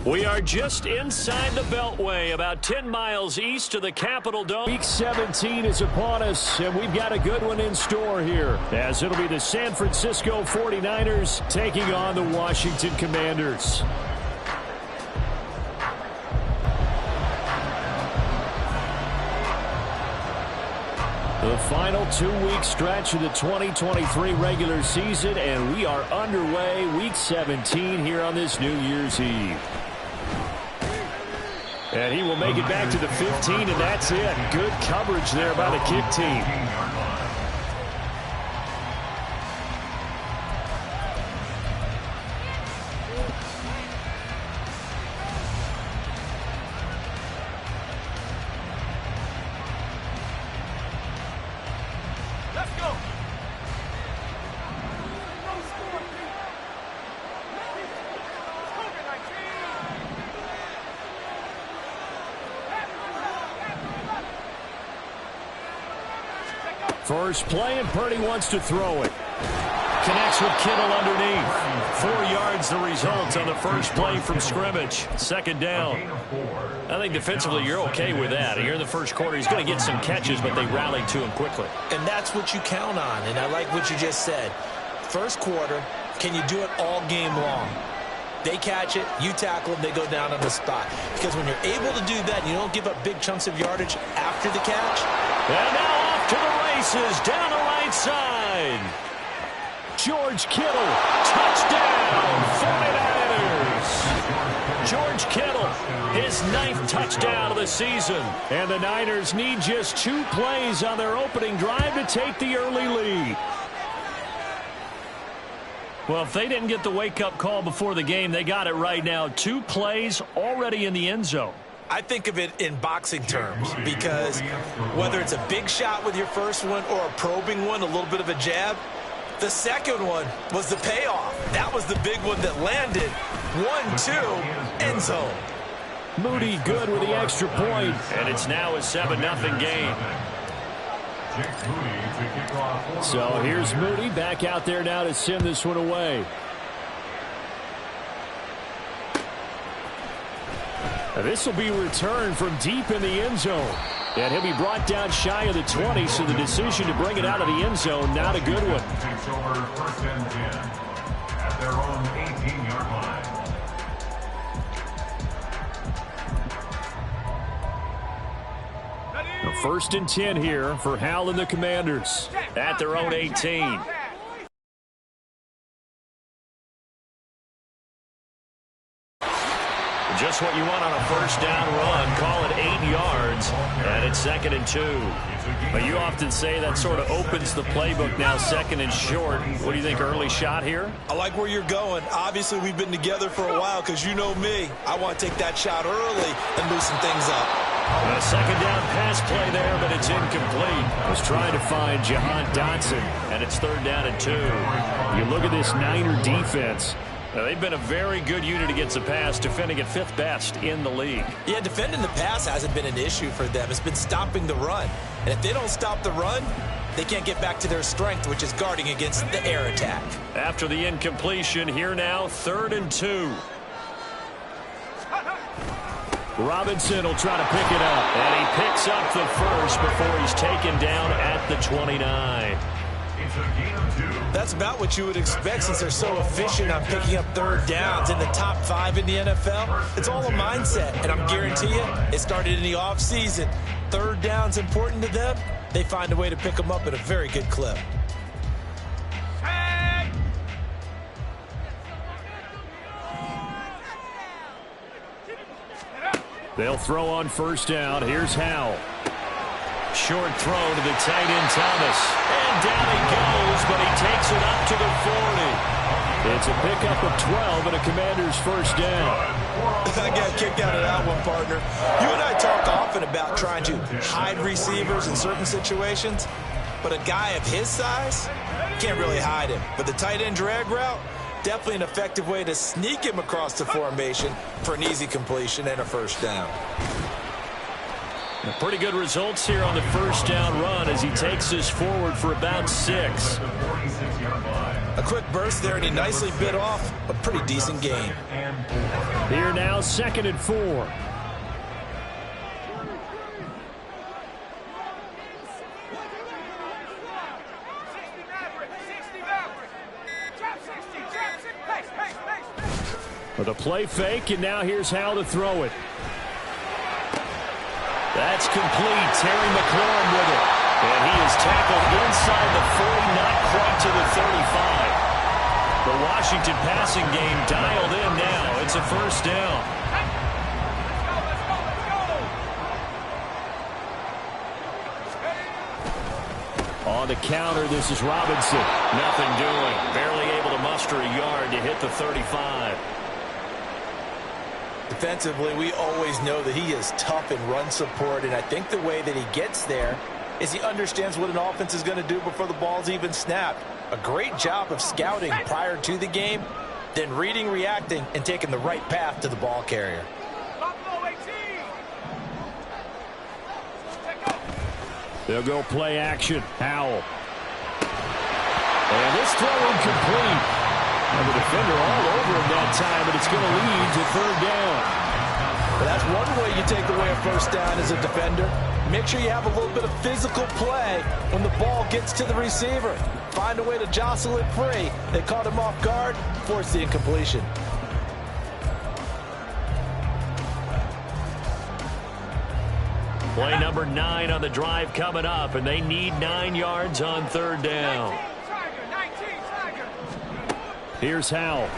We are just inside the Beltway, about 10 miles east of the Capitol Dome. Week 17 is upon us, and we've got a good one in store here, as it'll be the San Francisco 49ers taking on the Washington Commanders. The final 2-week stretch of the 2023 regular season, and we are underway week 17 here on this New Year's Eve. And he will make it back to the 15, and that's it. Good coverage there by the kick team. First play, and Purdy wants to throw it. Connects with Kittle underneath. 4 yards the result on the first play from scrimmage. Second down. I think defensively you're okay with that. Here in the first quarter, he's going to get some catches, but they rallied to him quickly. And that's what you count on, and I like what you just said. First quarter, can you do it all game long? They catch it, you tackle them, they go down on the spot. Because when you're able to do that, you don't give up big chunks of yardage after the catch. And now off to the races, down the right side. George Kittle, touchdown, 49ers. George Kittle, his 9th touchdown of the season. And the Niners need just 2 plays on their opening drive to take the early lead. Well, if they didn't get the wake-up call before the game, they got it right now. 2 plays already in the end zone. I think of it in boxing terms, because whether it's a big shot with your first one or a probing one, a little bit of a jab, the second one was the payoff. That was the big one that landed. 1-2, end zone. Moody good with the extra point, and it's now a 7-0 game. So here's Moody back out there now to send this one away. This will be returned from deep in the end zone. And he'll be brought down shy of the 20, so the decision to bring it out of the end zone, not a good one. Takes over 1st and 10 at their own 18-yard line. 1st and 10 here for Hal and the Commanders at their own 18. Just what you want on a first down run. Call it 8 yards, and it's 2nd and 2. But you often say that sort of opens the playbook now, 2nd and short. What do you think, early shot here? I like where you're going. Obviously, we've been together for a while, because you know me. I want to take that shot early and loosen things up. A 2nd down pass play there, but it's incomplete. Was trying to find Jahan Dotson, and it's 3rd down and 2. You look at this Niner defense. Now, they've been a very good unit against the pass, defending at 5th best in the league. Yeah, defending the pass hasn't been an issue for them. It's been stopping the run. And if they don't stop the run, they can't get back to their strength, which is guarding against the air attack. After the incompletion, here now, 3rd and 2. Robinson will try to pick it up. And he picks up the first before he's taken down at the 29. That's about what you would expect, since they're so efficient on picking up 3rd downs in the top 5 in the NFL. It's all a mindset, and I'm guarantee you it started in the offseason. 3rd down's important to them. They find a way to pick them up at a very good clip. They'll throw on 1st down. Here's Howell. Short throw to the tight end Thomas. And down he goes, but he takes it up to the 40. It's a pickup of 12 and a Commander's 1st down. I got a kick out of that one, partner. You and I talk often about trying to hide receivers in certain situations, but a guy of his size can't really hide him. But the tight end drag route, definitely an effective way to sneak him across the formation for an easy completion and a 1st down. Pretty good results here on the 1st down run as he takes this forward for about 6. A quick burst there, and he nicely bit off a pretty decent gain. Here now, 2nd and 4. With a play fake, and now here's Howell to throw it. That's complete. Terry McLaurin with it. And he is tackled inside the 40, not quite to the 35. The Washington passing game dialed in now. It's a first down. On the counter, this is Robinson. Nothing doing. Barely able to muster a yard to hit the 35. Defensively, we always know that he is tough in run support, and I think the way that he gets there is he understands what an offense is going to do before the ball's even snapped. A great job of scouting prior to the game, then reading, reacting, and taking the right path to the ball carrier. They'll go play action. Howell. And this throw incomplete. And the defender all over him that time, but it's going to lead to 3rd down. Well, that's one way you take away a first down as a defender. Make sure you have a little bit of physical play when the ball gets to the receiver. Find a way to jostle it free. They caught him off guard, forced the incompletion. Play number 9 on the drive coming up, and they need 9 yards on 3rd down. Here's Howell.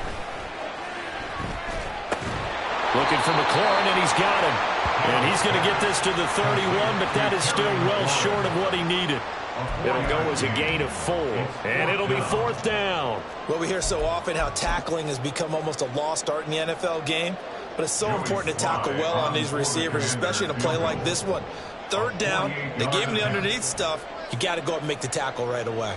Looking for McLaurin, and he's got him. And he's going to get this to the 31, but that is still well short of what he needed. It'll go as a gain of 4, and it'll be 4th down. Well, we hear so often how tackling has become almost a lost art in the NFL game, but it's so important to tackle well on these receivers, especially in a play like this one. 3rd down, they gave him the underneath stuff. You got to go up and make the tackle right away.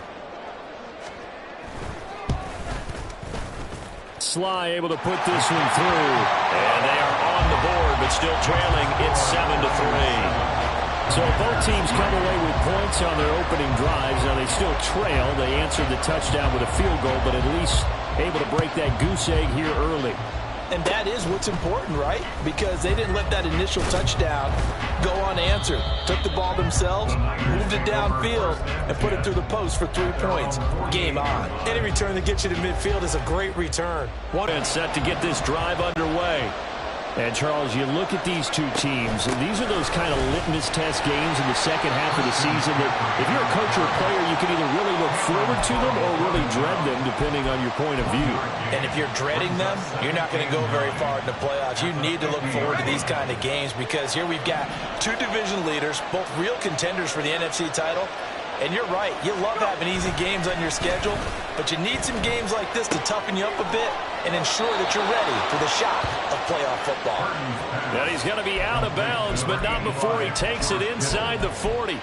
Sly able to put this one through. And they are on the board, but still trailing. It's 7-3. So both teams come away with points on their opening drives. Now they still trail. They answered the touchdown with a field goal, but at least able to break that goose egg here early. And that is what's important, right? Because they didn't let that initial touchdown go unanswered. Took the ball themselves, moved it downfield, and put it through the post for 3 points. Game on. Any return that gets you to midfield is a great return. One and set to get this drive underway. And, Charles, you look at these two teams, and these are those kind of litmus test games in the second half of the season that if you're a coach or a player, you can either really look forward to them or really dread them, depending on your point of view. And if you're dreading them, you're not going to go very far in the playoffs. You need to look forward to these kind of games because here we've got 2 division leaders, both real contenders for the NFC title. And you're right, you love having easy games on your schedule, but you need some games like this to toughen you up a bit and ensure that you're ready for the shock of playoff football. And he's going to be out of bounds, but not before he takes it inside the 40.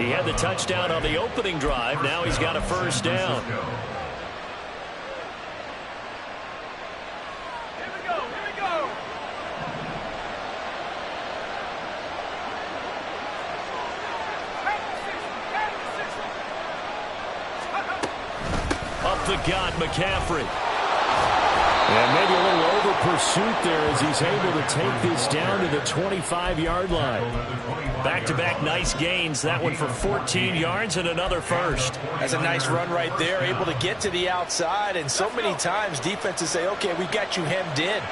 He had the touchdown on the opening drive. Now he's got a first down. The gut, McCaffrey. And maybe a little over pursuit there as he's able to take this down to the 25-yard line. Back-to-back nice gains. That one for 14 yards and another first. That's a nice run right there, able to get to the outside. And so many times defenses say, okay, we got you hemmed in.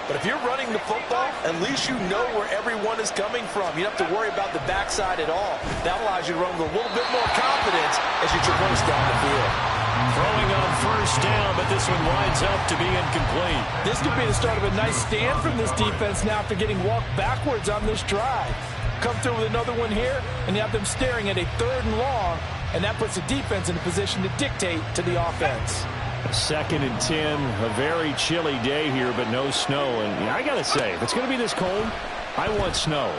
But if you're running the football, at least you know where everyone is coming from. You don't have to worry about the backside at all. That allows you to run with a little bit more confidence as you traverse down the field. Throwing on first down, but this one winds up to be incomplete. This could be the start of a nice stand from this defense now after getting walked backwards on this drive. Come through with another one here, and you have them staring at a 3rd and long, and that puts the defense in a position to dictate to the offense. 2nd and 10, a very chilly day here, but no snow. And I got to say, if it's going to be this cold, I want snow.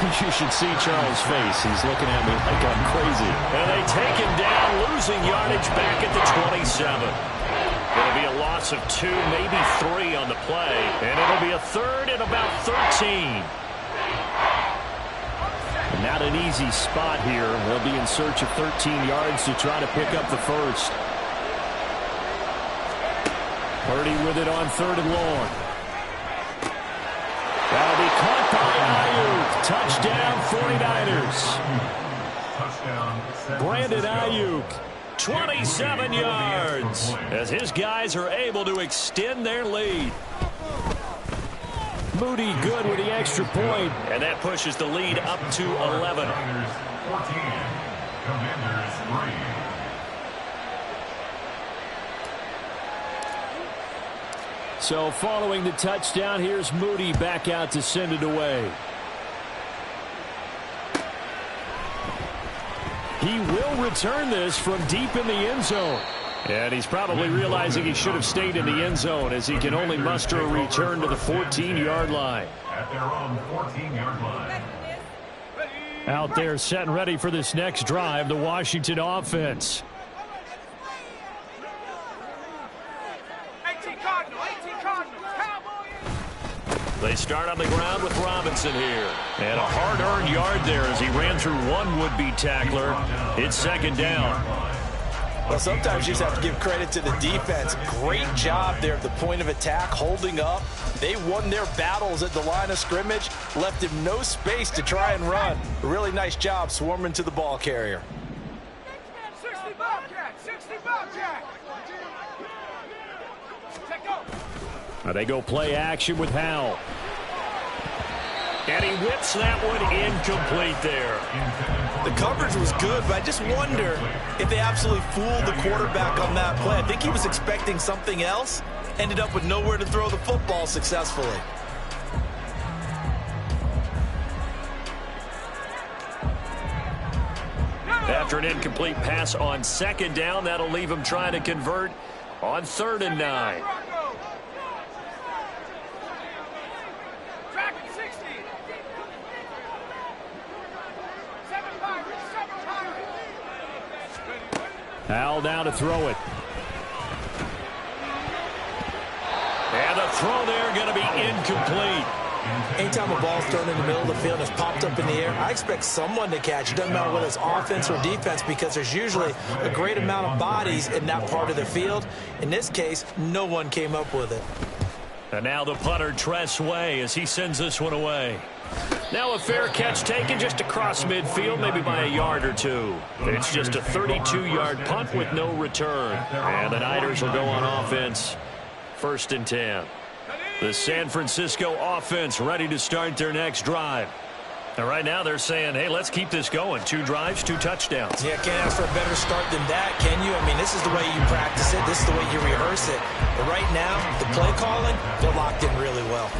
You should see Charles' face. He's looking at me like I'm crazy. And they take him down, losing yardage back at the 27. It'll be a loss of 2, maybe 3 on the play. And it'll be a 3rd and about 13. Not an easy spot here. They'll be in search of 13 yards to try to pick up the first. Purdy with it on 3rd and long. That'll be caught by Ayuk. Touchdown, 49ers. Brandon Ayuk, 27 yards, as his guys are able to extend their lead. Moody good with the extra point, and that pushes the lead up to 11. 14, Commanders 3. So following the touchdown, here's Moody back out to send it away. He will return this from deep in the end zone. And he's probably realizing he should have stayed in the end zone, as he can only muster a return to the 14-yard line. At their own 14-yard line. Out there set and ready for this next drive, the Washington offense. They start on the ground with Robinson here. And a hard-earned yard there as he ran through one would-be tackler. It's 2nd down. Well, sometimes you just have to give credit to the defense. Great job there at the point of attack, holding up. They won their battles at the line of scrimmage, left him no space to try and run. A really nice job swarming to the ball carrier. 60 Bobcat, 60 Bobcat. Now they go play action with Howell. And he whips that one incomplete there. The coverage was good, but I just wonder if they absolutely fooled the quarterback on that play. I think he was expecting something else, ended up with nowhere to throw the football successfully. After an incomplete pass on 2nd down, that'll leave him trying to convert on 3rd and 9. Howell now to throw it. And the throw there going to be incomplete. Anytime a ball's thrown in the middle of the field and it's popped up in the air, I expect someone to catch it. Doesn't matter whether it's offense or defense, because there's usually a great amount of bodies in that part of the field. In this case, no one came up with it. And now the punter, Tress Way, as he sends this one away. Now a fair catch taken just across midfield, maybe by a yard or two. It's just a 32-yard punt with no return. And the Niners will go on offense. 1st and 10. The San Francisco offense ready to start their next drive. And right now they're saying, hey, let's keep this going. 2 drives, 2 touchdowns. Yeah, can't ask for a better start than that, can you? I mean, this is the way you practice it. This is the way you rehearse it. But right now, the play calling, they're locked in really well.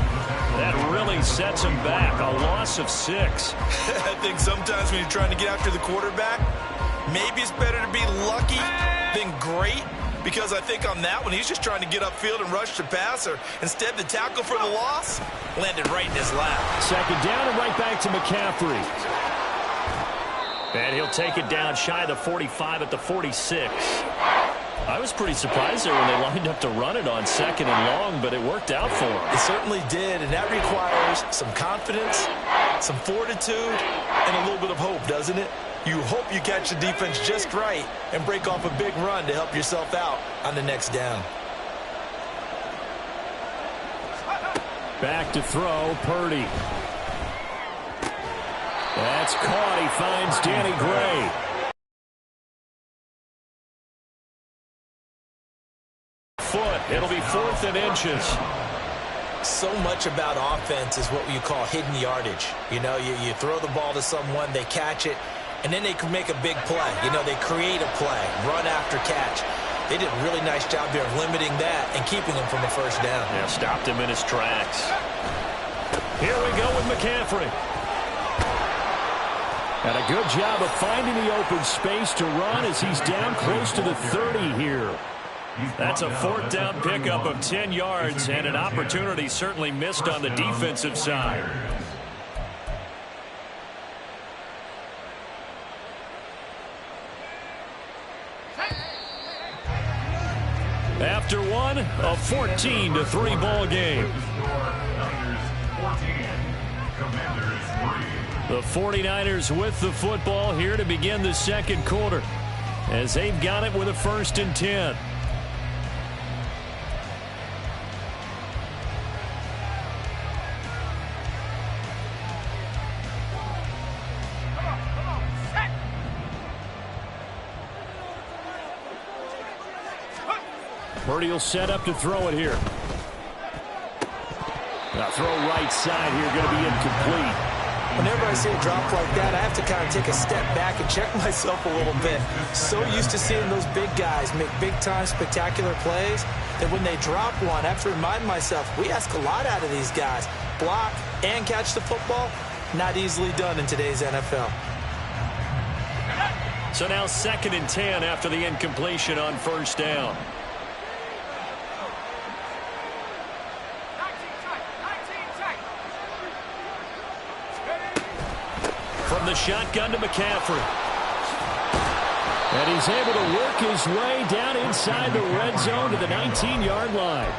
That really sets them back. A loss of 6. I think sometimes when you're trying to get after the quarterback, maybe it's better to be lucky than great. Because I think on that one, he's just trying to get upfield and rush the passer. Instead, the tackle for the loss landed right in his lap. 2nd down and right back to McCaffrey. And he'll take it down shy of the 45 at the 46. I was pretty surprised there when they lined up to run it on 2nd and long, but it worked out for him. It certainly did, and that requires some confidence, some fortitude, and a little bit of hope, doesn't it? You hope you catch the defense just right and break off a big run to help yourself out on the next down. Back to throw, Purdy. That's caught. He finds Danny Gray. It'll be 4th and inches. So much about offense is what you call hidden yardage. You know, you throw the ball to someone, they catch it, and then they can make a big play. You know, they create a play, run after catch. They did a really nice job there of limiting that and keeping him from a 1st down. Yeah, stopped him in his tracks. Here we go with McCaffrey. And a good job of finding the open space to run as he's down close to the 30 here. That's a 4th down pickup of 10 yards and an opportunity certainly missed on the defensive side. After one, a 14-3 ball game. The 49ers with the football here to begin the 2nd quarter, as they've got it with a 1st and 10. Purdy will set up to throw it here. Now throw right side here, going to be incomplete. Whenever I see a drop like that, I have to kind of take a step back and check myself a little bit. So used to seeing those big guys make big-time spectacular plays that when they drop one, I have to remind myself, we ask a lot out of these guys. Block and catch the football, not easily done in today's NFL. So now 2nd and 10 after the incompletion on first down. From the shotgun to McCaffrey. And he's able to work his way down inside the red zone to the 19-yard line.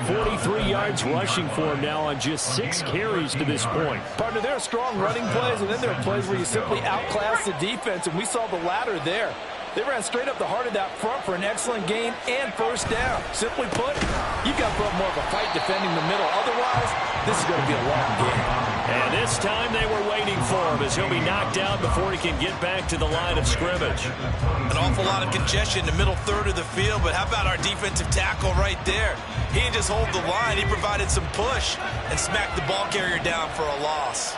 43 yards rushing for him now on just 6 carries to this point. Partner, there are strong running plays, and then there are plays where you simply outclass the defense, and we saw the latter there. They ran straight up the heart of that front for an excellent gain and first down. Simply put, you've got to put up more of a fight defending the middle. Otherwise, this is going to be a long game. And this time they were waiting for him as he'll be knocked out before he can get back to the line of scrimmage. An awful lot of congestion in the middle third of the field, but how about our defensive tackle right there? He didn't just hold the line, he provided some push and smacked the ball carrier down for a loss.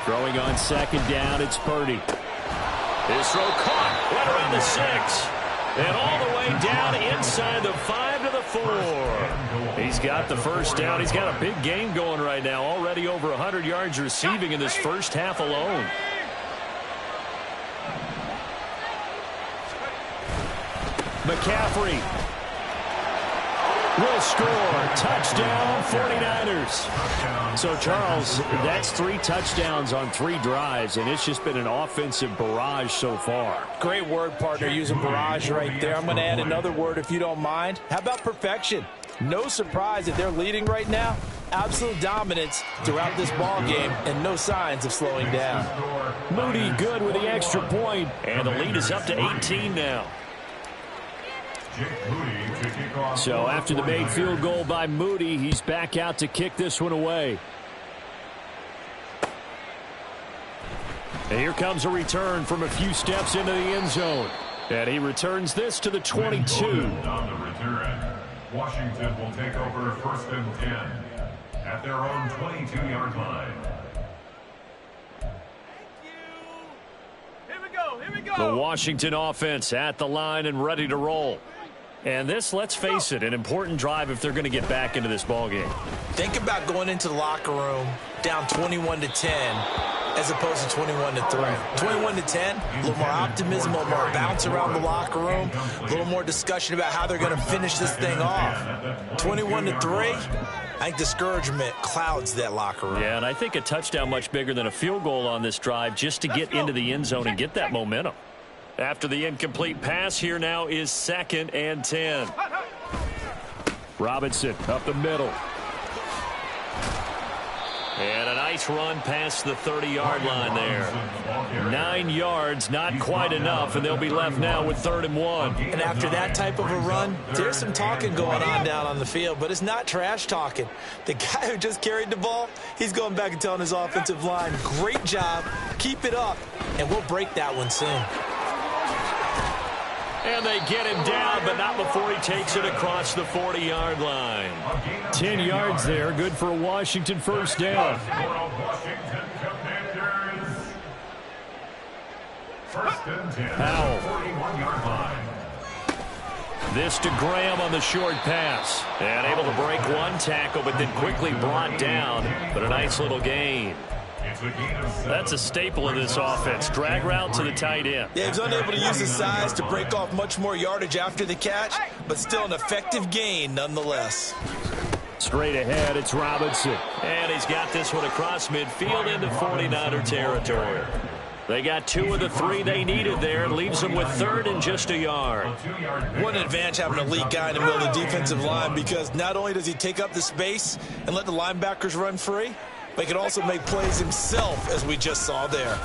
Throwing on 2nd down, it's Purdy. His throw caught right around the 6. And all the way down inside the 5 to the 4. He's got the first down. He's got a big game going right now. Already over 100 yards receiving in this first half alone. McCaffrey will score. Touchdown, 49ers. So, Charles, that's 3 touchdowns on 3 drives, and it's just been an offensive barrage so far. Great word, partner, using barrage right there. I'm going to add another word if you don't mind. How about perfection? No surprise that they're leading right now. Absolute dominance throughout this ball game and no signs of slowing down. Moody good with the extra point, and the lead is up to 18 now. So after the made field goal by Moody, he's back out to kick this one away. And here comes a return from a few steps into the end zone. And he returns this to the 22. On the return, Washington will take over 1st and 10 at their own 22-yard line. Here we go. The Washington offense at the line and ready to roll. And this, let's face it, an important drive if they're going to get back into this ballgame. Think about going into the locker room down 21-10 as opposed to 21-3. 21-10, a little more optimism, a little more bounce around the locker room, a little more discussion about how they're going to finish this thing off. 21-3, I think discouragement clouds that locker room. Yeah, and I think a touchdown much bigger than a field goal on this drive just to get into the end zone and get that momentum. After the incomplete pass, here now is 2nd and 10. Robinson up the middle. And a nice run past the 30-yard line there. 9 yards, not quite enough, and they'll be left now with 3rd and 1. And after that type of a run, there's some talking going on down on the field, but it's not trash talking. The guy who just carried the ball, he's going back and telling his offensive line, great job, keep it up, and we'll break that one soon. And they get him down, but not before he takes it across the 40-yard line. 10 yards there, good for a Washington first down. Washington Commanders. 1st and 10. Powell. 41-yard line. This to Graham on the short pass. And able to break one tackle, but then quickly brought down. But a nice little gain. That's a staple of this offense. Drag route to the tight end. Yeah, he was unable to use his size to break off much more yardage after the catch, but still an effective gain nonetheless. Straight ahead, it's Robinson. And he's got this one across midfield into 49er territory. They got 2 of the 3 they needed there. It leaves them with 3rd and just a yard. What an advantage having an elite guy in the middle of the defensive line, because not only does he take up the space and let the linebackers run free, but he can also make plays himself, as we just saw there.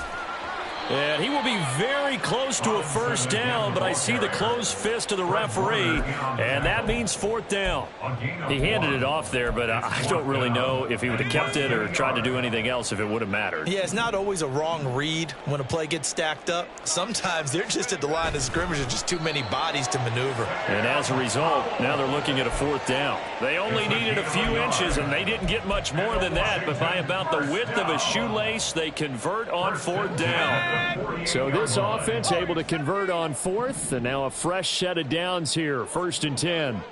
And he will be very close to a first down, but I see the closed fist of the referee, and that means fourth down. He handed it off there, but I don't really know if he would have kept it or tried to do anything else if it would have mattered. Yeah, it's not always a wrong read when a play gets stacked up. Sometimes they're just at the line of scrimmage. There's just too many bodies to maneuver. And as a result, now they're looking at a fourth down. They only needed a few inches, and they didn't get much more than that, but by about the width of a shoelace, they convert on fourth down. So this offense able to convert on fourth, and now a fresh set of downs here, 1st and 10.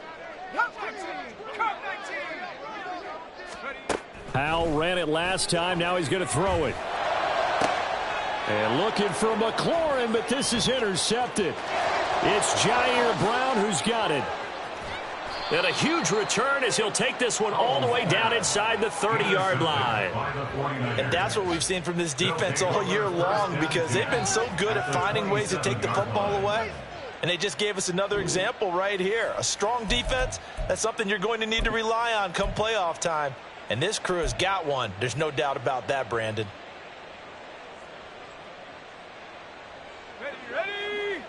Howell ran it last time, now he's going to throw it. And looking for McLaurin, but this is intercepted. It's Jair Brown who's got it. And a huge return as he'll take this one all the way down inside the 30-yard line. And that's what we've seen from this defense all year long, because they've been so good at finding ways to take the football away. And they just gave us another example right here. A strong defense, that's something you're going to need to rely on come playoff time. And this crew has got one. There's no doubt about that, Brandon. Ready.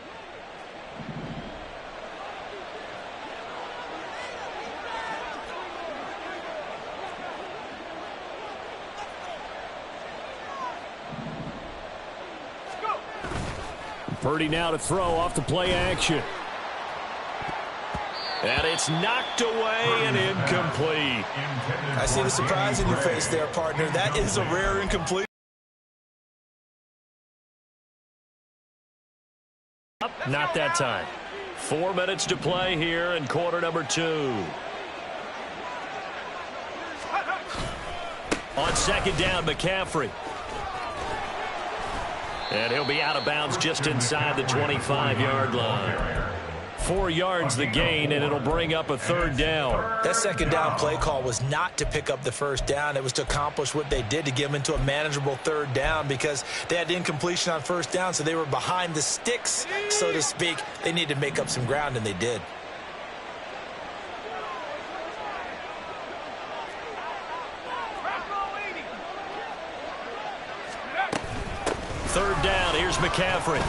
Purdy now to throw off the play action. And it's knocked away and incomplete. I see the surprise in your face there, partner. That is a rare incomplete. Not that time. 4 minutes to play here in quarter number 2. On second down, McCaffrey. And he'll be out of bounds just inside the 25-yard line. 4 yards the gain, and it'll bring up a third down. That second down play call was not to pick up the first down. It was to accomplish what they did, to get them into a manageable third down, because they had incompletion on first down, so they were behind the sticks, so to speak. They needed to make up some ground, and they did. Third down, here's McCaffrey.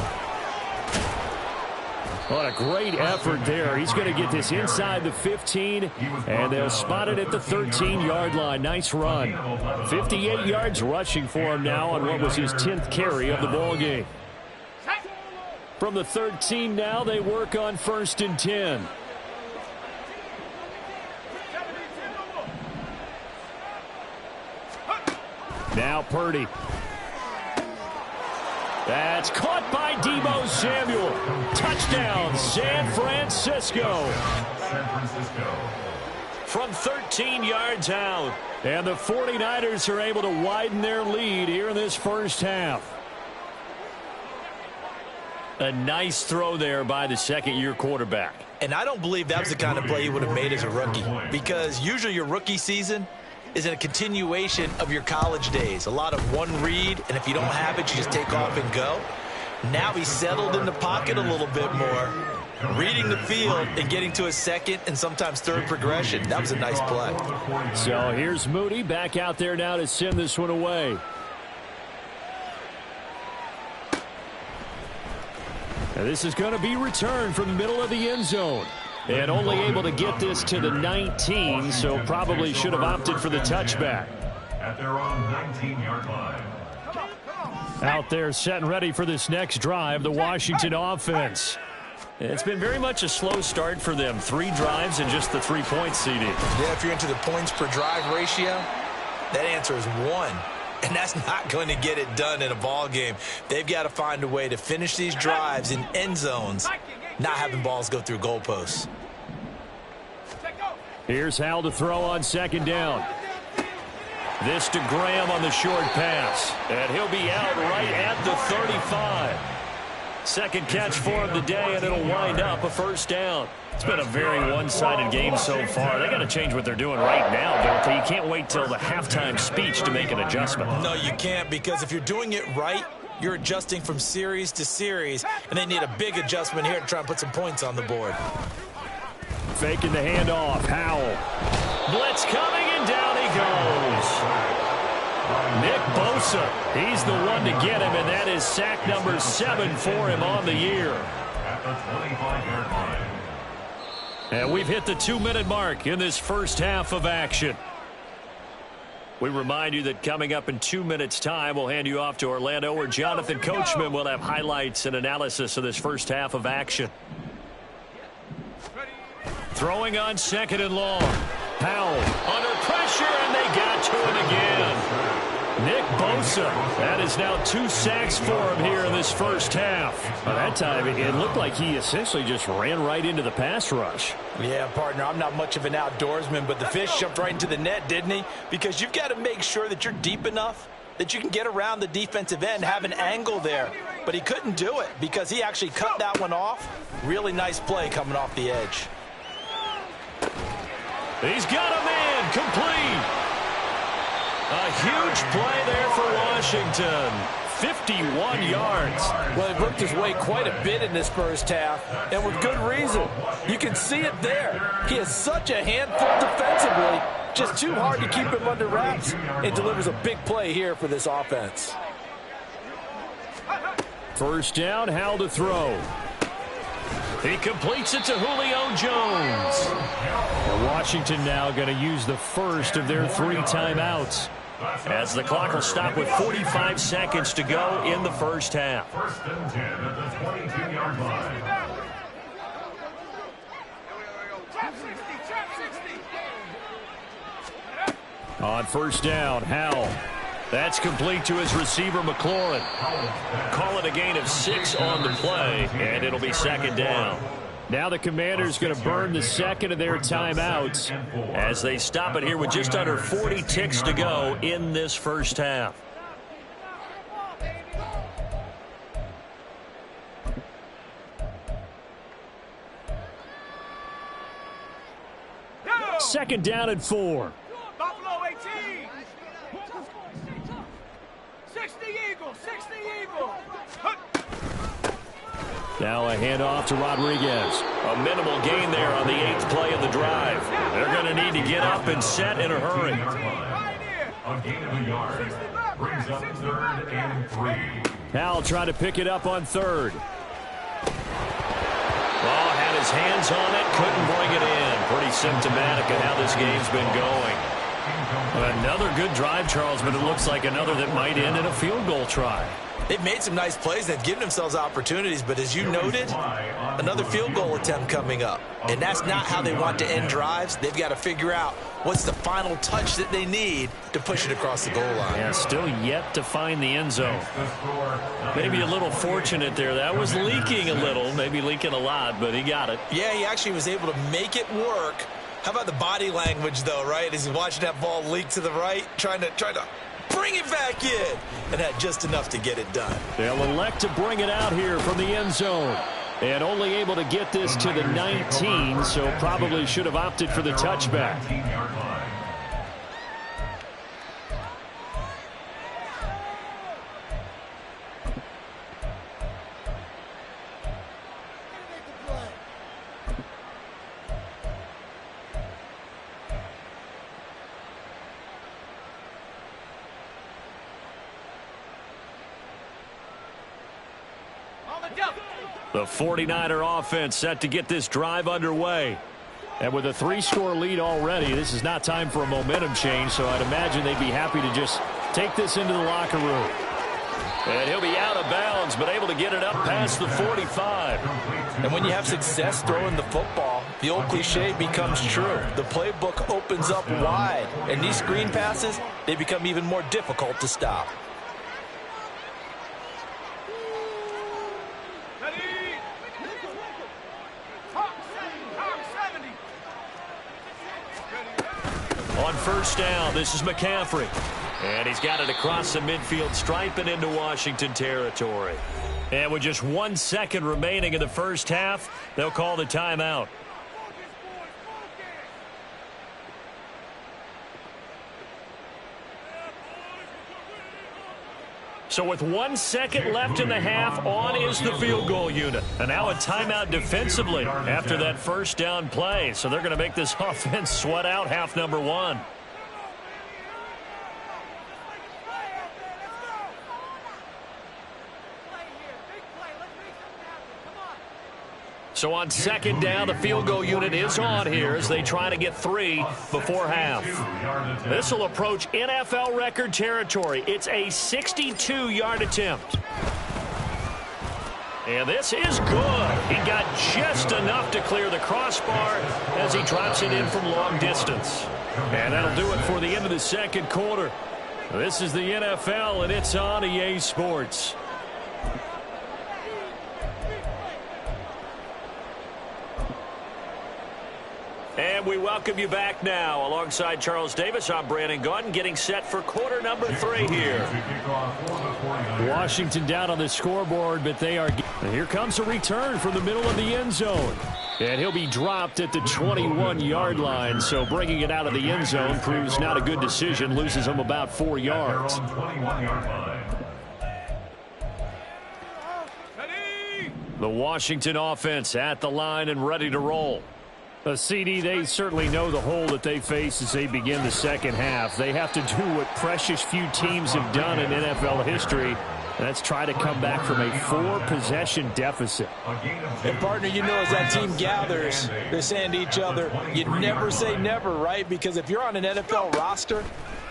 What a great effort there. He's going to get this inside the 15, and they'll spot it at the 13-yard line. Nice run. 58 yards rushing for him now on what was his 10th carry of the ballgame. From the 13 now, they work on 1st and 10. Now Purdy. That's caught by Deebo Samuel. Touchdown, San Francisco. From 13 yards out. And the 49ers are able to widen their lead here in this first half. A nice throw there by the second-year quarterback. And I don't believe that was the kind of play he would have made as a rookie, because usually your rookie season is in a continuation of your college days. A lot of one read, and if you don't have it, you just take off and go. Now he's settled in the pocket a little bit more, reading the field and getting to a second and sometimes third progression. That was a nice play. So here's Moody back out there now to send this one away. Now this is going to be returned from the middle of the end zone. And only able to get this to the 19, so probably should have opted for the touchback. At their own 19-yard line. Out there set and ready for this next drive, the Washington offense. It's been very much a slow start for them. 3 drives and just the 3 points, CD. Yeah, if you're into the points per drive ratio, that answer is 1. And that's not going to get it done in a ball game. They've got to find a way to finish these drives in end zones, not having balls go through goalposts. Here's Howell to throw on second down. This to Graham on the short pass. And he'll be out right at the 35. Second catch for him today, and it'll wind up a first down. It's been a very one-sided game so far. They got to change what they're doing right now, don't they? You can't wait till the halftime speech to make an adjustment. No, you can't, because if you're doing it right, you're adjusting from series to series, and they need a big adjustment here to try and put some points on the board. Faking the handoff. Howell. Blitz coming, and down he goes. Nick Bosa, he's the one to get him, and that is sack number 7 for him on the year. At the 25-yard line. And we've hit the 2-minute mark in this first half of action. We remind you that coming up in 2 minutes' time, we'll hand you off to Orlando, where Jonathan Coachman will have highlights and analysis of this first half of action. Throwing on 2nd and long. Powell under pressure, and they got to him again. Nick Bosa, that is now 2 sacks for him here in this first half. By that time, it looked like he essentially just ran right into the pass rush. Yeah, partner, I'm not much of an outdoorsman, but the fish jumped right into the net, didn't he? Because you've got to make sure that you're deep enough that you can get around the defensive end, have an angle there. But he couldn't do it because he actually cut that one off. Really nice play coming off the edge. He's got a man complete. A huge play there for Washington. 51 yards. Well, he worked his way quite a bit in this first half, and with good reason. You can see it there. He is such a handful defensively, just too hard to keep him under wraps, and delivers a big play here for this offense. First down, Howell to throw. He completes it to Julio Jones. And Washington now going to use the first of their 3 timeouts, as the clock will stop with 45 seconds to go in the first half. First and 10 at the 22-yard line. On first down, Howell. That's complete to his receiver, McLaurin. Call it a gain of 6 on the play, and it'll be 2nd down. Now the Commanders going to burn the second of their timeouts as they stop it here with just under 40 ticks to go in this first half. Second down and 4. Buffalo 18. 60 Eagles, 60 Eagles. Now a handoff to Rodriguez. A minimal gain there on the 8th play of the drive. They're going to need to get up and set in a hurry. A gain of a yard. Brings up 3rd and 3. Howell tried to pick it up on 3rd. Oh, had his hands on it, couldn't bring it in. Pretty symptomatic of how this game's been going. Another good drive, Charles, but it looks like another that might end in a field goal try. They've made some nice plays. They've given themselves opportunities, but as you noted, another field goal attempt coming up. And that's not how they want to end drives. They've got to figure out what's the final touch that they need to push it across the goal line. Yeah, still yet to find the end zone. Maybe a little fortunate there. That was leaking a little, maybe leaking a lot, but he got it. Yeah, he actually was able to make it work. How about the body language, though, right? As he's watching that ball leak to the right, trying to bring it back in, and had just enough to get it done. They'll elect to bring it out here from the end zone. And only able to get this to the 19, so probably should have opted for the touchback. The 49er offense set to get this drive underway. And with a 3-score lead already, this is not time for a momentum change, so I'd imagine they'd be happy to just take this into the locker room. And he'll be out of bounds, but able to get it up past the 45. And when you have success throwing the football, the old cliche becomes true. The playbook opens up wide, and these screen passes, they become even more difficult to stop. On first down, this is McCaffrey. And he's got it across the midfield stripe and into Washington territory. And with just 1 second remaining in the first half, they'll call the timeout. So with 1 second left in the half, on is the field goal unit. And now a timeout defensively after that first down play. So they're going to make this offense sweat out half number 1. So on second down, the field goal unit is on here as they try to get 3 before half. This will approach NFL record territory. It's a 62-yard attempt. And this is good. He got just enough to clear the crossbar as he drops it in from long distance. And that'll do it for the end of the second quarter. This is the NFL, and it's on EA Sports. And we welcome you back now. Alongside Charles Davis, I'm Brandon Gaudin, getting set for quarter number 3 here. Washington down on the scoreboard, but they are... And here comes a return from the middle of the end zone. And he'll be dropped at the 21-yard line, so bringing it out of the end zone proves not a good decision, loses him about 4 yards. The Washington offense at the line and ready to roll. CD, they certainly know the hole that they face as they begin the second half. They have to do what precious few teams have done in NFL history. That's try to come back from a 4-possession deficit. And, partner, you know, as that team gathers, they're saying to each other, you never say never, right? Because if you're on an NFL roster,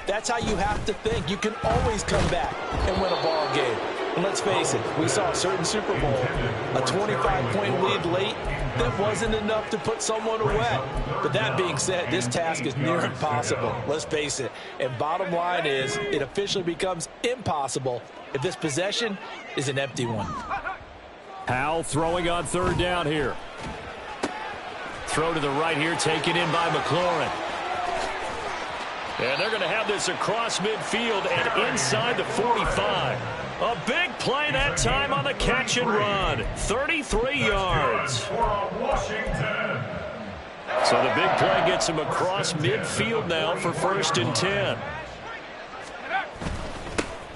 that's how you have to think. You can always come back and win a ball game. And let's face it, we saw a certain Super Bowl, a 25-point lead late. That wasn't enough to put someone away. But that being said, this task is near impossible. Let's face it. And bottom line is, it officially becomes impossible if this possession is an empty one. Howell throwing on third down here. Throw to the right here, taken in by McLaurin. And they're going to have this across midfield and inside the 45. A big play that time on the catch and run. 33 yards. So the big play gets him across midfield now for 1st and 10.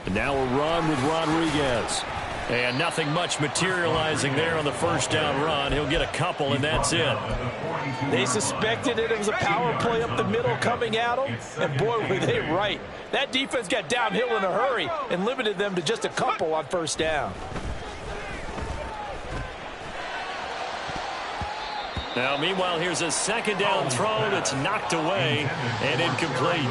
And now a run with Rodriguez. And nothing much materializing there on the first down run. He'll get a couple, and that's it. They suspected it was a power play up the middle coming at them, and boy, were they right. That defense got downhill in a hurry and limited them to just a couple on first down. Now, meanwhile, here's a second down throw that's knocked away and incomplete.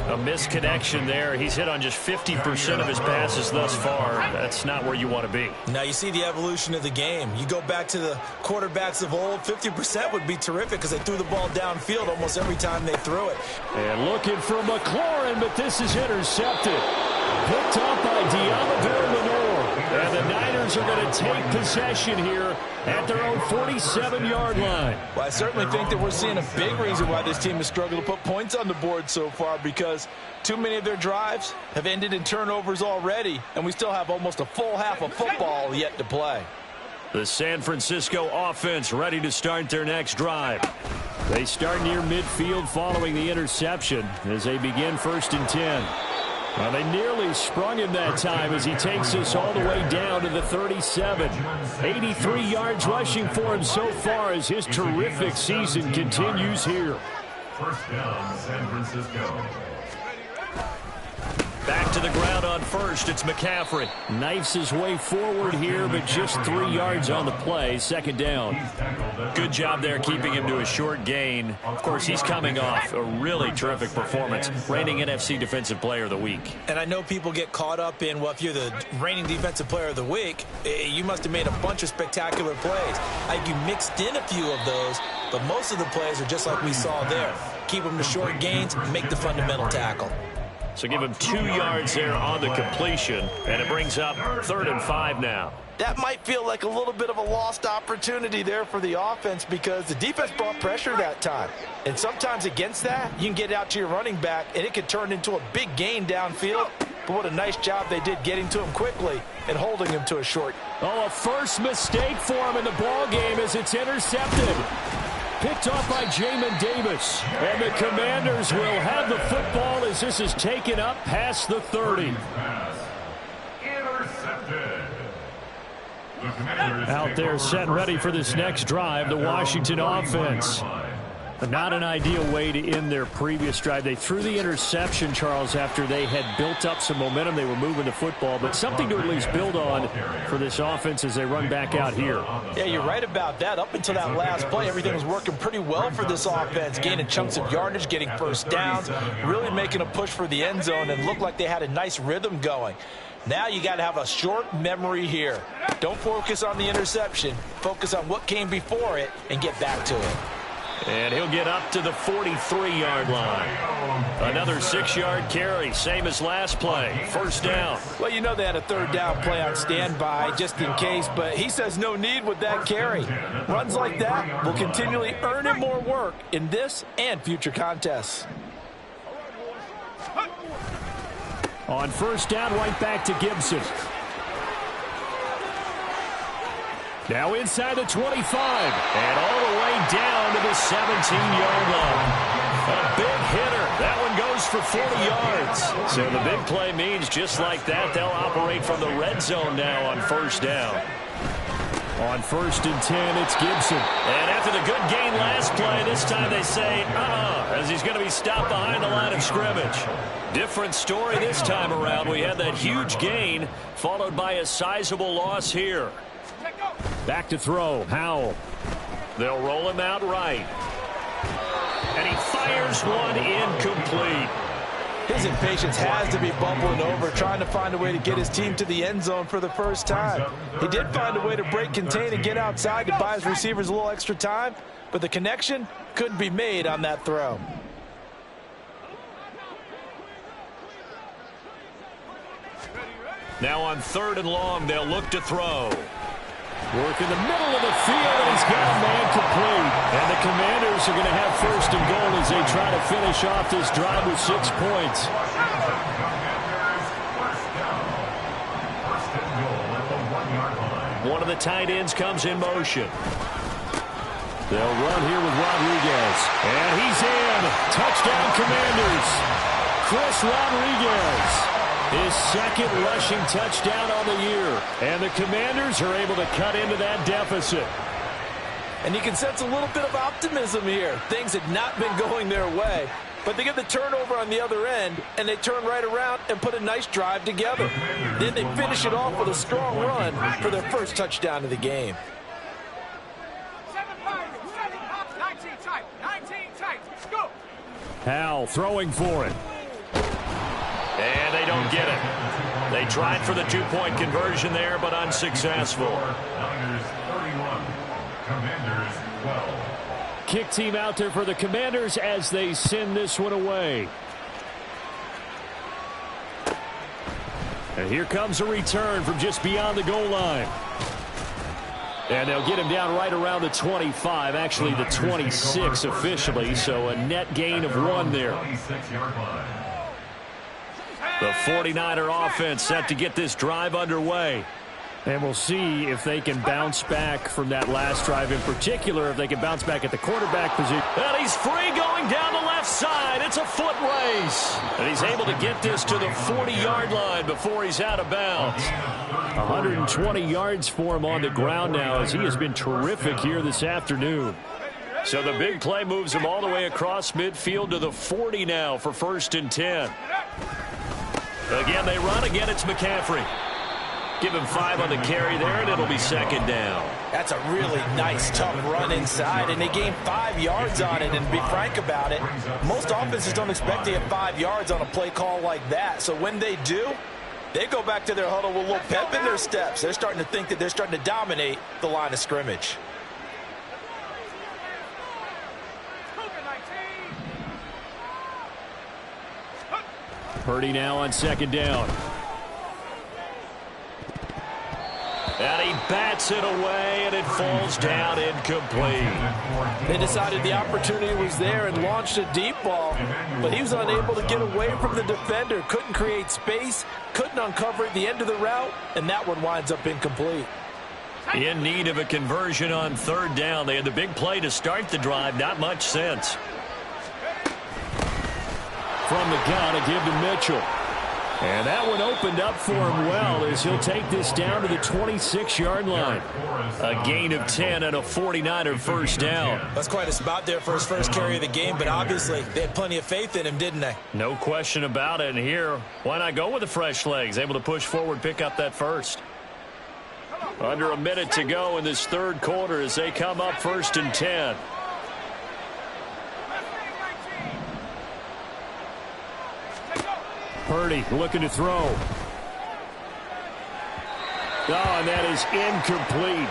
A misconnection there. He's hit on just 50% of his passes thus far. That's not where you want to be. Now, you see the evolution of the game. You go back to the quarterbacks of old, 50% would be terrific because they threw the ball downfield almost every time they threw it. And looking for McLaurin, but this is intercepted. Picked up by Diamador Lenore. And the Niners are going to take possession here at their own 47-yard line. Well, I certainly think that we're seeing a big reason why this team has struggled to put points on the board so far, because too many of their drives have ended in turnovers already, and we still have almost a full half of football yet to play. The San Francisco offense ready to start their next drive. They start near midfield following the interception as they begin 1st and 10. Well, they nearly sprung him that time as he takes us all the way down to the 37. 83 yards rushing for him so far as his terrific season continues here. First down, San Francisco. Back to the ground on first. It's McCaffrey. Knifes his way forward here, but just 3 yards on the play. 2nd down. Good job there keeping him to a short gain. Of course, he's coming off a really terrific performance. Reigning NFC Defensive Player of the Week. And I know people get caught up in, well, if you're the reigning Defensive Player of the Week, you must have made a bunch of spectacular plays. I think you mixed in a few of those, but most of the plays are just like we saw there. Keep them to short gains, make the fundamental tackle. So give him 2 yards there on the completion, and it brings up 3rd and 5 now. That might feel like a little bit of a lost opportunity there for the offense because the defense brought pressure that time. And sometimes against that, you can get out to your running back, and it could turn into a big gain downfield. But what a nice job they did getting to him quickly and holding him to a short. Oh, a first mistake for him in the ball game as it's intercepted. Picked off by Jamin Davis. And the Commanders will have the football as this is taken up past the 30. Out there set ready for this next drive, the Washington offense. Not an ideal way to end their previous drive. They threw the interception, Charles, after they had built up some momentum. They were moving the football, but something to at least build on for this offense as they run back out here. Yeah, you're right about that. Up until that last play, everything was working pretty well for this offense, gaining chunks of yardage, getting first downs, really making a push for the end zone, and looked like they had a nice rhythm going. Now you got to have a short memory here. Don't focus on the interception. Focus on what came before it and get back to it. And he'll get up to the 43-yard line. Another 6-yard carry, same as last play. First down. Well, you know they had a third down play on standby just in case, but he says no need with that carry. Runs like that will continually earn him more work in this and future contests. On first down, right back to Gibson. Now inside the 25, and all the way down to the 17-yard line. A big hitter. That one goes for 40 yards. So the big play means just like that, they'll operate from the red zone now on first down. On 1st and 10, it's Gibson. And after the good gain last play, this time they say, as he's going to be stopped behind the line of scrimmage. Different story this time around. We had that huge gain, followed by a sizable loss here. Back to throw, Howell. They'll roll him out right. And he fires one incomplete. His impatience has to be bubbling over, trying to find a way to get his team to the end zone for the first time. He did find a way to break contain and get outside to buy his receivers a little extra time, but the connection couldn't be made on that throw. Now on 3rd and long, they'll look to throw. Work in the middle of the field, and he's got a man complete. And the Commanders are going to have 1st and goal as they try to finish off this drive with 6 points. One of the tight ends comes in motion. They'll run here with Rodriguez. And he's in. Touchdown, Commanders. Chris Rodriguez. His 2nd rushing touchdown on the year. And the Commanders are able to cut into that deficit. And you can sense a little bit of optimism here. Things had not been going their way. But they get the turnover on the other end, and they turn right around and put a nice drive together. Then they finish it off with a strong run for their first touchdown of the game. 19 tight, go! Howell throwing for it. And they don't get it. They tried for the 2-point conversion there, but unsuccessful. Niners 31, Commanders 12. Kick team out there for the Commanders as they send this one away. And here comes a return from just beyond the goal line. And they'll get him down right around the 25, actually the 26 officially, so a net gain of 1 there. The 49er offense set to get this drive underway. And we'll see if they can bounce back from that last drive in particular, if they can bounce back at the quarterback position. And he's free going down the left side. It's a foot race. And he's able to get this to the 40-yard line before he's out of bounds. 120 yards for him on the ground now as he has been terrific here this afternoon. So the big play moves him all the way across midfield to the 40 now for 1st and 10. Again, they run. Again, it's McCaffrey. Give him 5 on the carry there, and it'll be 2nd down. That's a really nice, tough run inside, and they gained 5 yards on it. And to be frank about it, most offenses don't expect to get 5 yards on a play call like that. So when they do, they go back to their huddle with a little pep in their steps. They're starting to think that they're starting to dominate the line of scrimmage. Purdy now on 2nd down. And he bats it away, and it falls down incomplete. They decided the opportunity was there and launched a deep ball, but he was unable to get away from the defender. Couldn't create space, couldn't uncover at the end of the route, and that one winds up incomplete. In need of a conversion on 3rd down. They had the big play to start the drive. Not much sense. From the gun, a give to Mitchell. And that one opened up for him well as he'll take this down to the 26-yard line. A gain of 10 and a 49er first down. That's quite a spot there for his first carry of the game, but obviously they had plenty of faith in him, didn't they? No question about it. And here, why not go with the fresh legs? Able to push forward, pick up that first. Under a minute to go in this third quarter as they come up 1st and 10. Purdy looking to throw. Oh, and that is incomplete.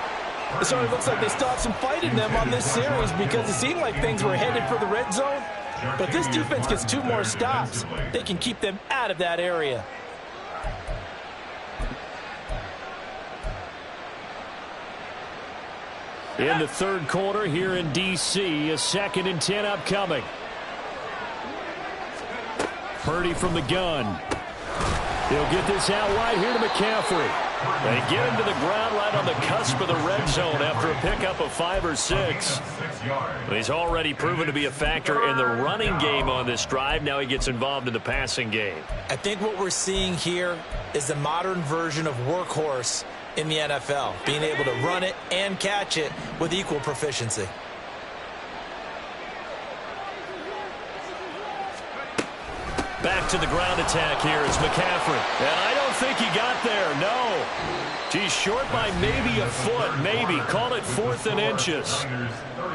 It certainly looks like they still have some fight in them on this series because it seemed like things were headed for the red zone. But this defense gets 2 more stops. They can keep them out of that area. In the third quarter here in D.C., a 2nd and 10 upcoming. Purdy from the gun. He'll get this out wide here to McCaffrey. They get him to the ground right on the cusp of the red zone after a pickup of 5 or 6. He's already proven to be a factor in the running game on this drive. Now he gets involved in the passing game. I think what we're seeing here is the modern version of workhorse in the NFL, being able to run it and catch it with equal proficiency. Back to the ground attack here is McCaffrey. And I don't think he got there, no. He's short by maybe a foot, maybe. Call it 4th and inches.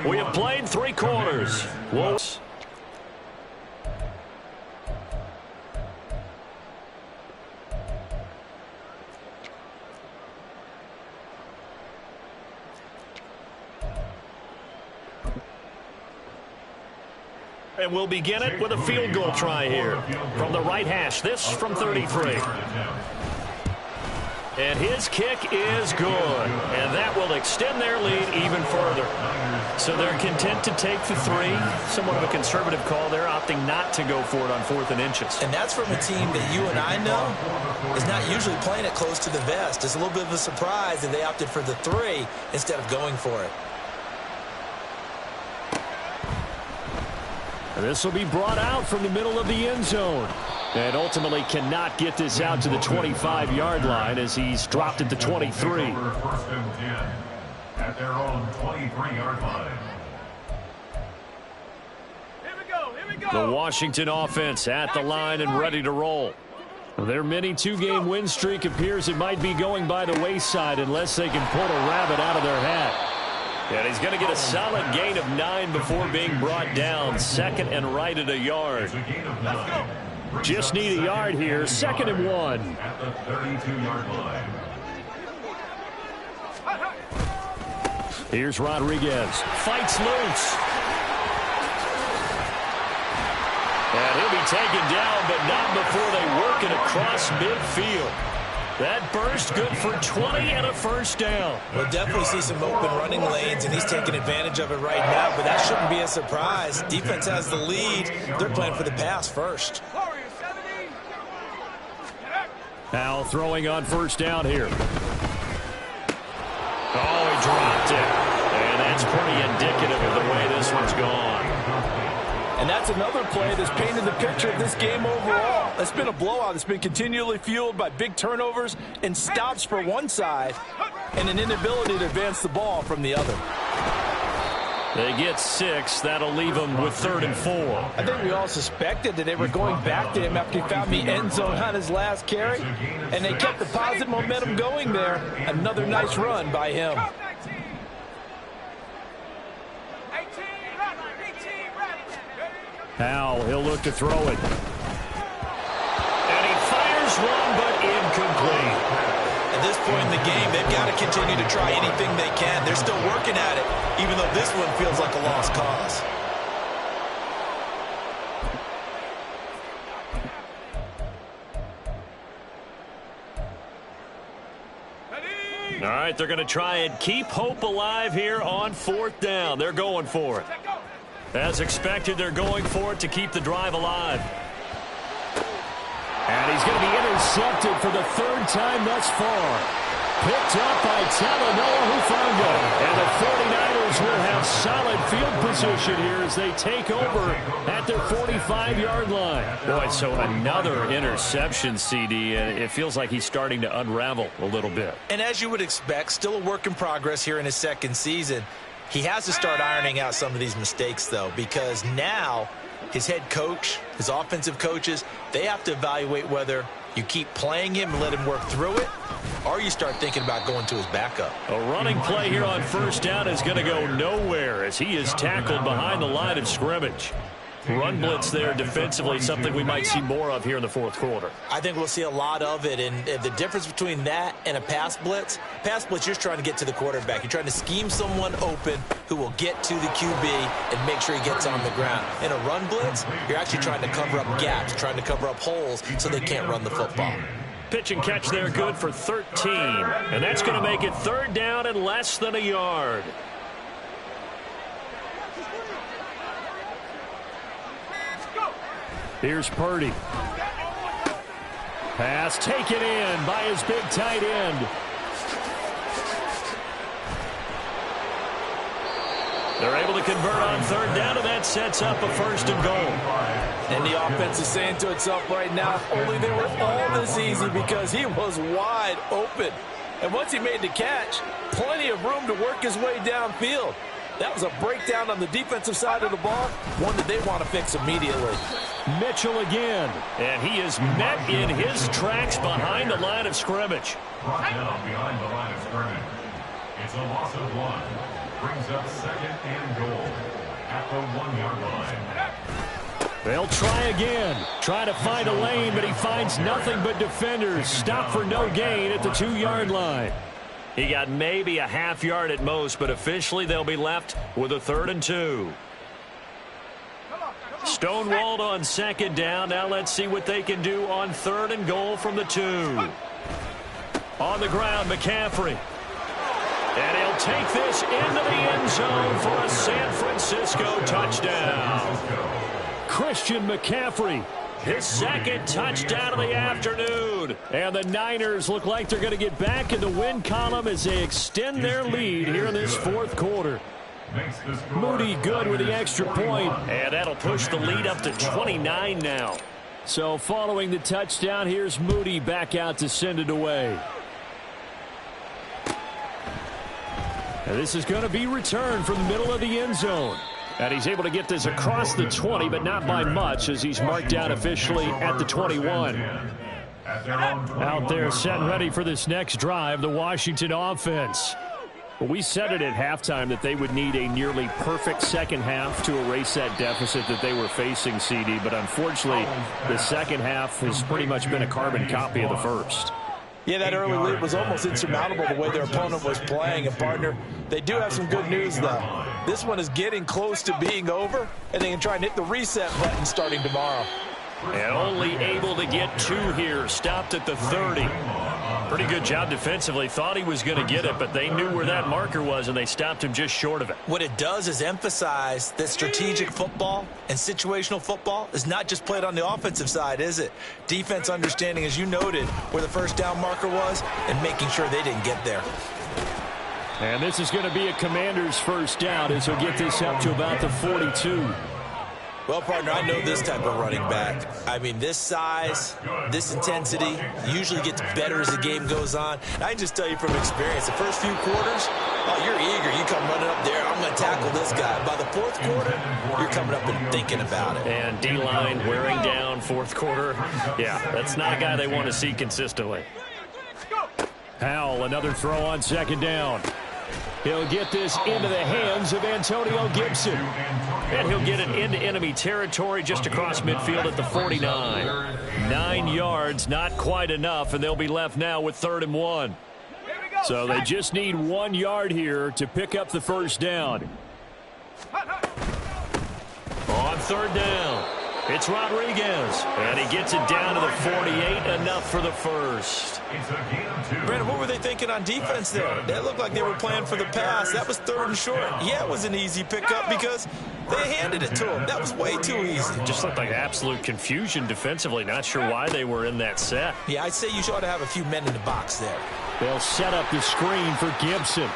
We have played 3 quarters. Whoa. And we'll begin it with a field goal try here from the right hash. This from 33. And his kick is good. And that will extend their lead even further. So they're content to take the 3. Somewhat of a conservative call there, opting not to go for it on 4th and inches. And that's from a team that you and I know is not usually playing it close to the vest. It's a little bit of a surprise that they opted for the 3 instead of going for it. This will be brought out from the middle of the end zone. And ultimately cannot get this out to the 25-yard line as he's dropped at the 23. 1st and 10 at their own 23-yard line. Here we go. The Washington offense at the line and ready to roll. Their mini 2-game win streak appears it might be going by the wayside unless they can pull a rabbit out of their hat. And he's going to get a solid gain of 9 before being brought down. 2nd and right at a yard. Just need a yard here. 2nd and 1. At the 32-yard line. Here's Rodriguez. Fights loose. And he'll be taken down, but not before they work it across midfield. That burst good for 20 and a first down. We'll definitely see some open running lanes, and he's taking advantage of it right now, but that shouldn't be a surprise. Defense has the lead. They're playing for the pass first. Now throwing on first down here. Oh, he dropped it. And that's pretty indicative of the way this one's gone. And that's another play that's painted the picture of this game overall. It's been a blowout. It's been continually fueled by big turnovers and stops for one side and an inability to advance the ball from the other. They get 6. That'll leave them with 3rd and 4. I think we all suspected that they were going back to him after he found the end zone on his last carry, and they kept the positive momentum going there. Another nice run by him. Now he'll look to throw it. And he fires one, but incomplete. At this point in the game, they've got to continue to try anything they can. They're still working at it, even though this one feels like a lost cause. All right, they're going to try and keep hope alive here on 4th down. They're going for it. As expected, they're going for it to keep the drive alive. And he's going to be intercepted for the 3rd time thus far. Picked up by Talanoa Hufanga. And the 49ers Eagles will have solid field position here as they take over at their 45-yard line. Boy, so another interception, CD, and it feels like he's starting to unravel a little bit. And as you would expect, still a work in progress here in his second season. He has to start ironing out some of these mistakes, though, because now his head coach, his offensive coaches, they have to evaluate whether you keep playing him and let him work through it, or you start thinking about going to his backup. A running play here on first down is going to go nowhere as he is tackled behind the line of scrimmage. Run blitz there defensively, something we might see more of here in the fourth quarter. I think we'll see a lot of it, and the difference between that and a pass blitz, you're just trying to get to the quarterback. You're trying to scheme someone open who will get to the QB and make sure he gets on the ground. In a run blitz, you're actually trying to cover up gaps, trying to cover up holes so they can't run the football. Pitch and catch there good for 13, and that's going to make it third down and less than a yard. Here's Purdy. Pass taken in by his big tight end. They're able to convert on third down, and that sets up a first and goal. And the offense is saying to itself right now, if only they were all this easy, because he was wide open. And once he made the catch, plenty of room to work his way downfield. That was a breakdown on the defensive side of the ball, one that they want to fix immediately. Mitchell again. And he is met in his tracks behind the line of scrimmage. Brought down behind the line of scrimmage. It's a loss of 1. Brings up second and goal at the 1-yard line. They'll try again. Try to find a lane, but he finds nothing but defenders. Stop for no gain at the 2-yard line. He got maybe a half yard at most, but officially they'll be left with a 3rd and 2. Stonewalled on second down. Now let's see what they can do on 3rd and goal from the 2. On the ground, McCaffrey. And he'll take this into the end zone for a San Francisco touchdown. Christian McCaffrey. His second touchdown of the afternoon. And the Niners look like they're going to get back in the win column as they extend their lead here in this fourth quarter. Moody good with the extra point. And that'll push the lead up to 29 now. So following the touchdown, here's Moody back out to send it away. And this is going to be returned from the middle of the end zone. And he's able to get this across the 20, but not by much, as he's marked down officially at the 21. Out there set and ready for this next drive, the Washington offense. Well, we said it at halftime that they would need a nearly perfect second half to erase that deficit that they were facing, CD. But unfortunately, the second half has pretty much been a carbon copy of the first. Yeah, that early lead was almost insurmountable the way their opponent was playing. And, partner, they do have some good news, though. This one is getting close to being over, and they can try and hit the reset button starting tomorrow. And only able to get 2 here. Stopped at the 30. Pretty good job defensively. Thought he was going to get it, but they knew where that marker was, and they stopped him just short of it. What it does is emphasize that strategic football and situational football is not just played on the offensive side, is it? Defense understanding, as you noted, where the first down marker was and making sure they didn't get there. And this is going to be a Commander's first down as he'll get this up to about the 42. Well, partner, I know this type of running back. I mean, this size, this intensity usually gets better as the game goes on. I can just tell you from experience, the first few quarters, oh, you're eager. You come running up there, I'm going to tackle this guy. By the fourth quarter, you're coming up and thinking about it. And D-line wearing down fourth quarter. Yeah, that's not a guy they want to see consistently. Howell, another throw on second down. He'll get this into the hands of Antonio Gibson. And he'll get it into enemy territory just across midfield at the 49. 9 yards, not quite enough, and they'll be left now with 3rd and 1. So they just need 1 yard here to pick up the first down. On third down, it's Rodriguez. And he gets it down to the 48, enough for the first. Brandon, what were they thinking on defense there? That looked like they were playing for the pass. That was 3rd and short. Yeah, it was an easy pickup because they handed it to him. That was way too easy. Just looked like absolute confusion defensively. Not sure why they were in that set. Yeah, I'd say you ought to have a few men in the box there. They'll set up the screen for Gibson.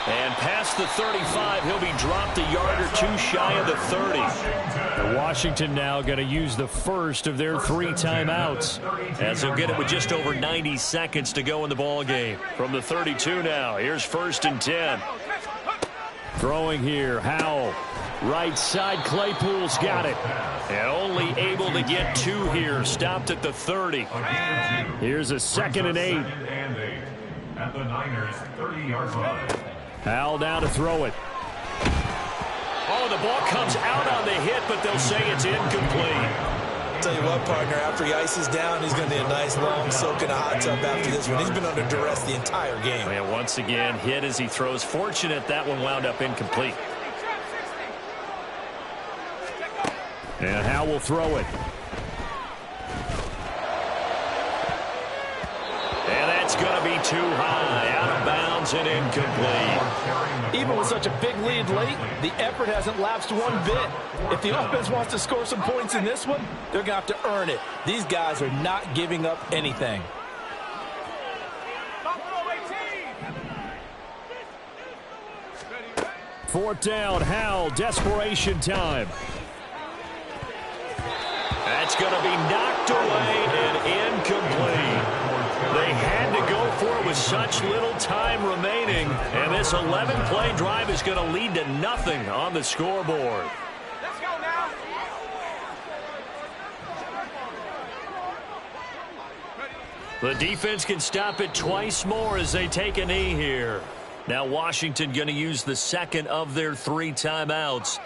And past the 35, he'll be dropped a yard or two shy of the 30. And Washington now going to use the first of their 3 timeouts, as they'll get it with just over 90 seconds to go in the ball game. From the 32 now, here's 1st and 10. Throwing here, Howell. Right side, Claypool's got it. And only able to get 2 here, stopped at the 30. Here's a 2nd and 8. At the Niners' 30-yard line. Howell now to throw it. Oh, the ball comes out on the hit, but they'll say it's incomplete. Tell you what, partner, after he ices down, he's going to need a nice long soak in a hot tub after this one. He's been under duress the entire game. And once again, hit as he throws. Fortunate that one wound up incomplete. And Howell will throw it. And that's going to be too high, out of bounds and incomplete. Even with such a big lead late, the effort hasn't lapsed one bit. If the offense wants to score some points in this one, they're going to have to earn it. These guys are not giving up anything. Fourth down, Howell, desperation time. That's going to be knocked away and incomplete. They had to go for it with such little time remaining, and this 11-play drive is going to lead to nothing on the scoreboard. Let's go now. The defense can stop it twice more as they take a knee here. Now Washington going to use the 2nd of their 3 timeouts,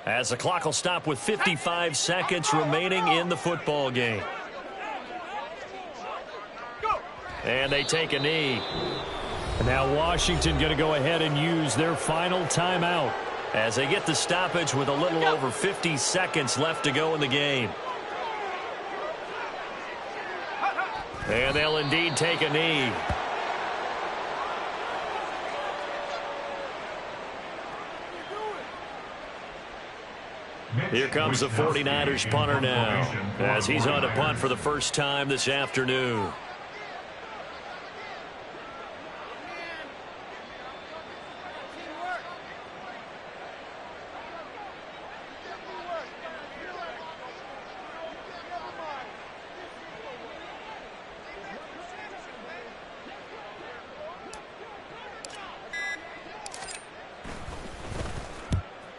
as the clock will stop with 55 seconds remaining in the football game. And they take a knee. And now Washington going to go ahead and use their final timeout, as they get the stoppage with a little over 50 seconds left to go in the game. And they'll indeed take a knee. Here comes the 49ers punter now, as he's on to punt for the first time this afternoon.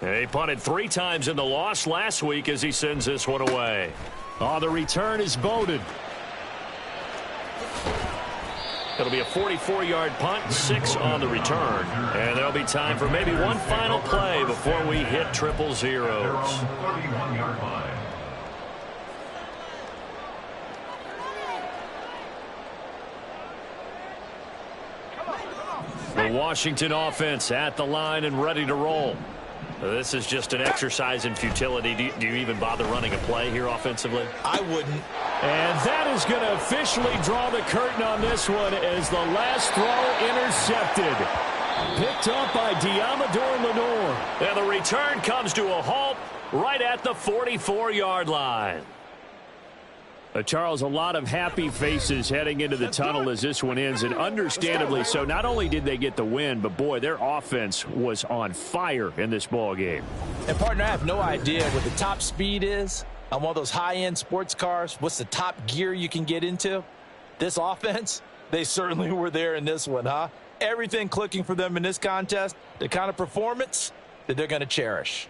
He punted 3 times in the loss last week as he sends this one away. Oh, the return is voted. It'll be a 44-yard punt, 6 on the return. And there'll be time for maybe one final play before we hit triple zeros. 31-yard line. The Washington offense at the line and ready to roll. This is just an exercise in futility. Do you even bother running a play here offensively? I wouldn't. And that is going to officially draw the curtain on this one as the last throw intercepted. Picked up by Diamador Lenore. And the return comes to a halt right at the 44-yard line. Charles, a lot of happy faces heading into the tunnel as this one ends, and understandably so. Not only did they get the win, but, boy, their offense was on fire in this ball game. And, partner, I have no idea what the top speed is on one of those high-end sports cars. What's the top gear you can get into? This offense, they certainly were there in this one, huh? Everything clicking for them in this contest, the kind of performance that they're going to cherish.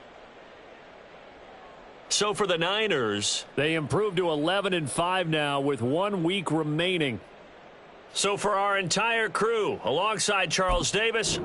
So for the Niners, they improved to 11-5 now with 1 week remaining. So for our entire crew, alongside Charles Davis,